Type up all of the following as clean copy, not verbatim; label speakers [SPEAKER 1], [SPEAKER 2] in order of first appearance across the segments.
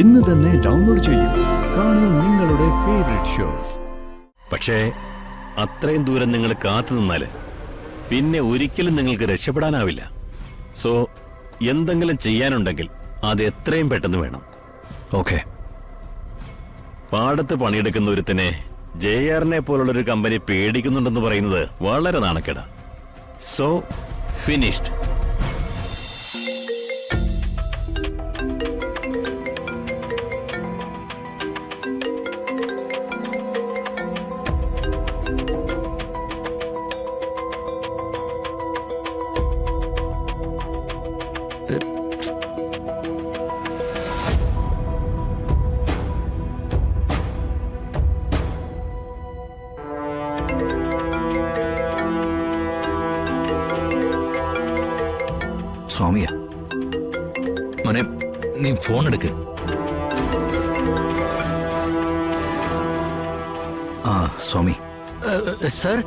[SPEAKER 1] ഇന്ന് തന്നെ ഡൗൺലോഡ് ചെയ്യൂ. കാണൂ നിങ്ങളുടെ ഫേവറേറ്റ് ഷോസ്.
[SPEAKER 2] പക്ഷേ അത്രയും ദൂരം നിങ്ങൾ കാത്തു നിന്നാല് പിന്നെ ഒരിക്കലും നിങ്ങൾക്ക് രക്ഷപ്പെടാനാവില്ല. സോ എന്തെങ്കിലും ചെയ്യാനുണ്ടെങ്കിൽ അത് എത്രയും പെട്ടെന്ന് വേണം.
[SPEAKER 3] ഓക്കെ.
[SPEAKER 2] പാടത്ത് പണിയെടുക്കുന്ന ഒരുത്തിനെ JR-നെ പോലുള്ളൊരു കമ്പനി പേടിക്കുന്നുണ്ടെന്ന് പറയുന്നത് വളരെ നാണക്കേടാ. So finished.
[SPEAKER 3] സ്വാമിയാ മോനെ, നീ ഫോൺ എടുക്ക്. ആ സ്വാമി.
[SPEAKER 4] സർ,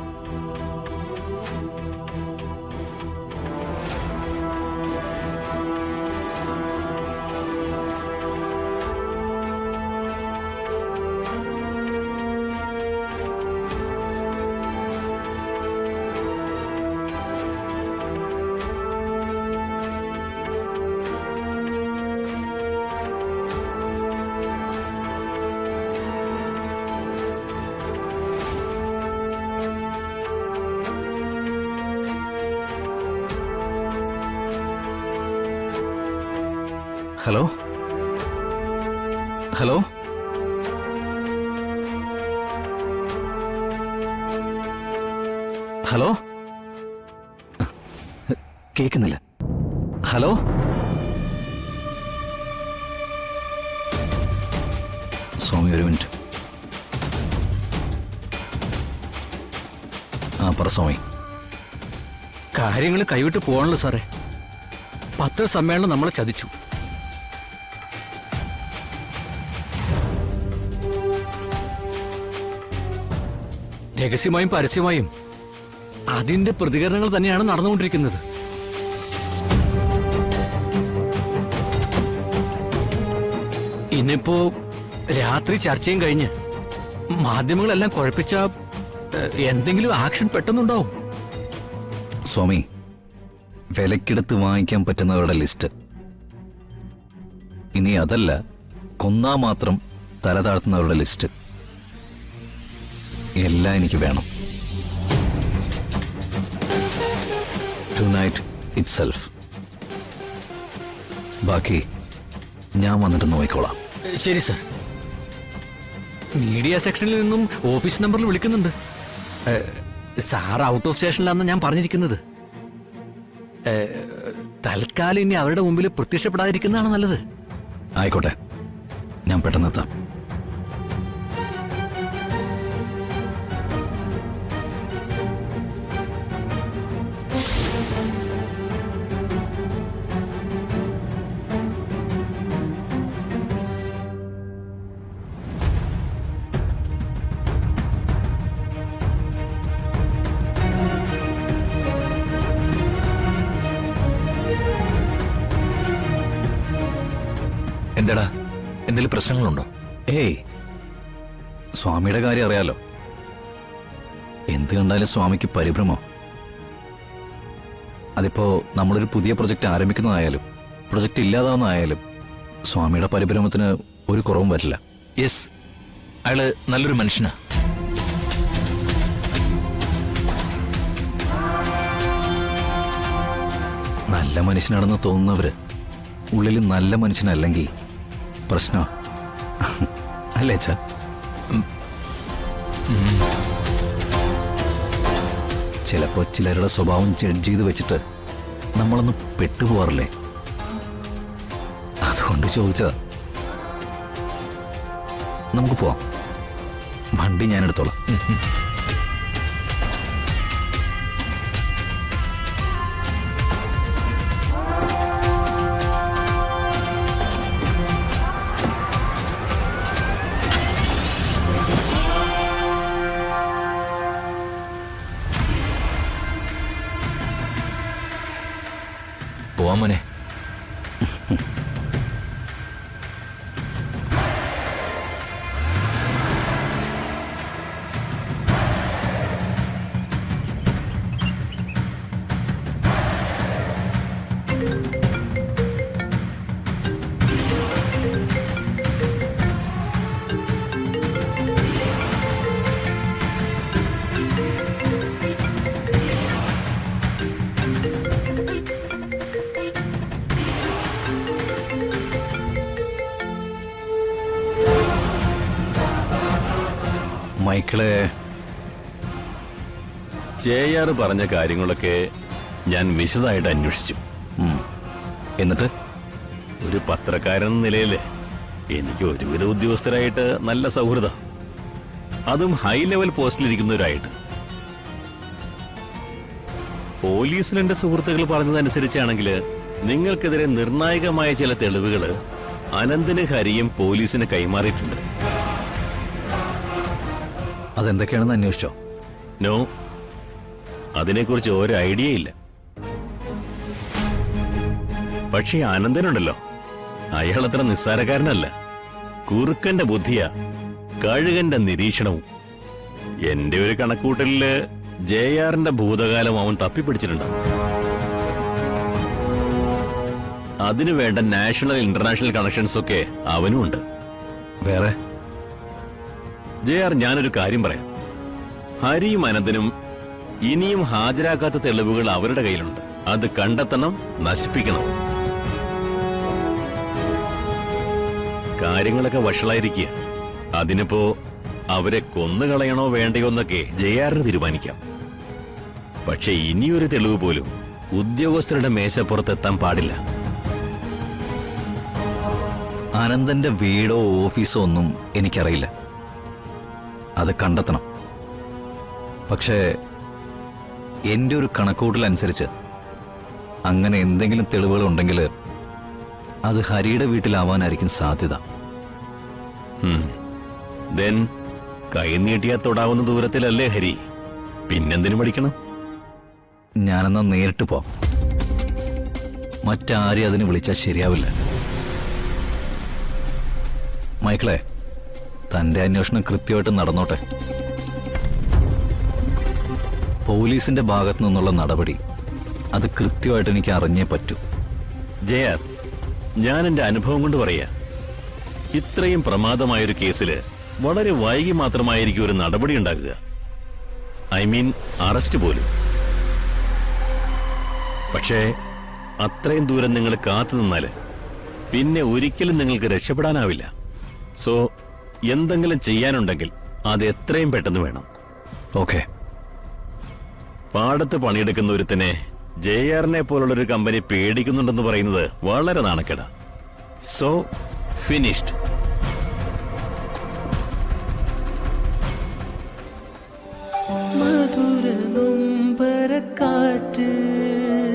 [SPEAKER 3] ഹലോ ഹലോ ഹലോ കേൾക്കുന്നില്ല. ഹലോ സ്വാമി, ഒരു മിനിറ്റ്. ആ പറ സ്വാമി.
[SPEAKER 4] കാര്യങ്ങൾ കൈവിട്ട് പോവാണല്ലോ സാറേ. പത്രസമ്മേളനം നമ്മളെ ചതിച്ചു. രഹസ്യമായും പരസ്യമായും അതിന്റെ പ്രതികരണങ്ങൾ തന്നെയാണ് നടന്നുകൊണ്ടിരിക്കുന്നത്. ഇന്നിപ്പോ രാത്രി ചർച്ചയും കഴിഞ്ഞ് മാധ്യമങ്ങളെല്ലാം കുഴപ്പിച്ച എന്തെങ്കിലും ആക്ഷൻ പെട്ടെന്നുണ്ടാവും.
[SPEAKER 3] സ്വാമി, വിലക്കെടുത്ത് വാങ്ങിക്കാൻ പറ്റുന്നവരുടെ ലിസ്റ്റ്. ഇനി അതല്ല, കൊന്നാ മാത്രം തല താഴ്ത്തുന്നവരുടെ ലിസ്റ്റ്. എല്ലാം എനിക്ക് വേണം. Tonight itself. ബാക്കി ഞാൻ വന്നിട്ട് നോക്കിക്കോളാം.
[SPEAKER 4] ശരി സർ. മീഡിയ സെക്ഷനിൽ നിന്നും ഓഫീസ് നമ്പറിൽ വിളിക്കുന്നുണ്ട്. സാർ ഔട്ട് ഓഫ് സ്റ്റേഷനിലാണെന്ന് ഞാൻ പറഞ്ഞിരിക്കുന്നത്. തൽക്കാലം ഇനി അവരുടെ മുമ്പിൽ പ്രത്യക്ഷപ്പെടാതിരിക്കുന്നതാണ് നല്ലത്.
[SPEAKER 3] ആയിക്കോട്ടെ, ഞാൻ പെട്ടെന്ന് എത്താം.
[SPEAKER 4] എന്താടാ, എന്തെങ്കിലും പ്രശ്നങ്ങളുണ്ടോ?
[SPEAKER 3] ഏയ്, സ്വാമിയുടെ കാര്യം അറിയാലോ. എന്ത് കണ്ടാലും സ്വാമിക്ക് പരിഭ്രമോ. അതിപ്പോ നമ്മളൊരു പുതിയ പ്രൊജക്റ്റ് ആരംഭിക്കുന്നതായാലും പ്രൊജക്റ്റ് ഇല്ലാതാവുന്നതായാലും സ്വാമിയുടെ പരിഭ്രമത്തിന് ഒരു കുറവും വരില്ല.
[SPEAKER 4] യെസ്, അയാള് നല്ലൊരു മനുഷ്യനാ.
[SPEAKER 3] നല്ല മനുഷ്യനാണെന്ന് തോന്നുന്നവര് ഉള്ളിൽ നല്ല മനുഷ്യനല്ലെങ്കിൽ പ്രശ്നോ അല്ലേ ചാ? ചിലപ്പോ ചിലരുടെ സ്വഭാവം ജഡ്ജ് ചെയ്ത് വെച്ചിട്ട് നമ്മളൊന്ന് പെട്ടുപോകാറില്ലേ? അതുകൊണ്ട് ചോദിച്ചതാ. നമുക്ക് പോവാം. വണ്ടി ഞാൻ എടുത്തോളാം.
[SPEAKER 4] പോവാൻ മോനെ.
[SPEAKER 3] മൈക്കിളെ
[SPEAKER 2] JR പറഞ്ഞ കാര്യങ്ങളൊക്കെ ഞാൻ വിശദമായിട്ട് അന്വേഷിച്ചു.
[SPEAKER 3] എന്നിട്ട്
[SPEAKER 2] ഒരു പത്രക്കാരൻ എന്ന നിലയില് എനിക്ക് ഒരുവിധ ഉദ്യോഗസ്ഥരായിട്ട് നല്ല സൗഹൃദം, അതും ഹൈ ലെവൽ പോസ്റ്റിലിരിക്കുന്നവരായിട്ട്. പോലീസിൽ എന്റെ സുഹൃത്തുക്കൾ പറഞ്ഞതനുസരിച്ചാണെങ്കിൽ നിങ്ങൾക്കെതിരെ നിർണായകമായ ചില തെളിവുകൾ അനന്തിന് ഹരിയും പോലീസിന് കൈമാറിയിട്ടുണ്ട്.
[SPEAKER 3] അതെന്തൊക്കെയാണെന്ന് അന്വേഷിച്ചോ?
[SPEAKER 2] നോ, അതിനെക്കുറിച്ച് ഒരു ഐഡിയ ഇല്ല. പക്ഷേ അനന്തനുണ്ടല്ലോ, അയാൾ അത്ര നിസ്സാരക്കാരനല്ല. കുറുക്കന്റെ ബുദ്ധിയാ, കഴുകന്റെ നിരീക്ഷണവും. എന്റെ ഒരു കണക്കൂട്ടലില് JRന്റെ ഭൂതകാലം അവൻ തപ്പിപ്പിടിച്ചിട്ടുണ്ടാവും. അതിനു വേണ്ട നാഷണൽ ഇന്റർനാഷണൽ കണക്ഷൻസ് ഒക്കെ അവനും ഉണ്ട്.
[SPEAKER 3] വേറെ
[SPEAKER 2] JR, ഞാനൊരു കാര്യം പറയാം. ഹരിയും അനന്തനും ഇനിയും ഹാജരാക്കാത്ത തെളിവുകൾ അവരുടെ കയ്യിലുണ്ട്. അത് കണ്ടെത്തണം, നശിപ്പിക്കണം. കാര്യങ്ങളൊക്കെ വഷളായിരിക്കുക. അതിനിപ്പോ അവരെ കൊന്നുകളയണോ വേണ്ടയോ എന്നൊക്കെ JRന് തീരുമാനിക്കാം. പക്ഷെ ഇനിയൊരു തെളിവ് പോലും ഉദ്യോഗസ്ഥരുടെ മേശപ്പുറത്തെത്താൻ പാടില്ല.
[SPEAKER 3] അനന്തന്റെ വീടോ ഓഫീസോ ഒന്നും എനിക്കറിയില്ല. അത് കണ്ടെത്തണം. പക്ഷേ എൻ്റെ ഒരു കണക്കൂട്ടലനുസരിച്ച് അങ്ങനെ എന്തെങ്കിലും തെളിവുകൾ ഉണ്ടെങ്കിൽ അത് ഹരിയുടെ വീട്ടിലാവാനായിരിക്കും സാധ്യത.
[SPEAKER 2] ദെൻ കൈനീട്ടിയാ തൊടാവുന്ന ദൂരത്തിലല്ലേ ഹരി, പിന്നെന്തിനു പഠിക്കണം?
[SPEAKER 3] ഞാനെന്നാ നേരിട്ട് പോവാം. മറ്റാരെയും അതിന് വിളിച്ചാൽ ശരിയാവില്ല. മൈക്കിളെ, തന്റെ അന്വേഷണം കൃത്യമായിട്ട് നടന്നോട്ടെ. പോലീസിന്റെ ഭാഗത്തു നിന്നുള്ള നടപടി അത് കൃത്യമായിട്ട് എനിക്ക് അറിഞ്ഞേ പറ്റൂ.
[SPEAKER 2] JR, ഞാൻ എന്റെ അനുഭവം കൊണ്ട് പറയാ, ഇത്രയും പ്രമാദമായൊരു കേസില് വളരെ വൈകി മാത്രമായിരിക്കും ഒരു നടപടി ഉണ്ടാകുക. ഐ മീൻ അറസ്റ്റ് പോലും. പക്ഷേ അത്രയും ദൂരം നിങ്ങൾ കാത്തു നിന്നാല് പിന്നെ ഒരിക്കലും നിങ്ങൾക്ക് രക്ഷപ്പെടാനാവില്ല. സോ എന്തെങ്കിലും ചെയ്യാനുണ്ടെങ്കിൽ അത് എത്രയും പെട്ടെന്ന് വേണം.
[SPEAKER 3] ഓക്കെ.
[SPEAKER 2] പാടത്ത് പണിയെടുക്കുന്ന ഒരുത്തനെ JRനെ പോലുള്ളൊരു കമ്പനി പേടിക്കുന്നുണ്ടെന്ന് പറയുന്നത് വളരെ നാണക്കേടാ. So finished.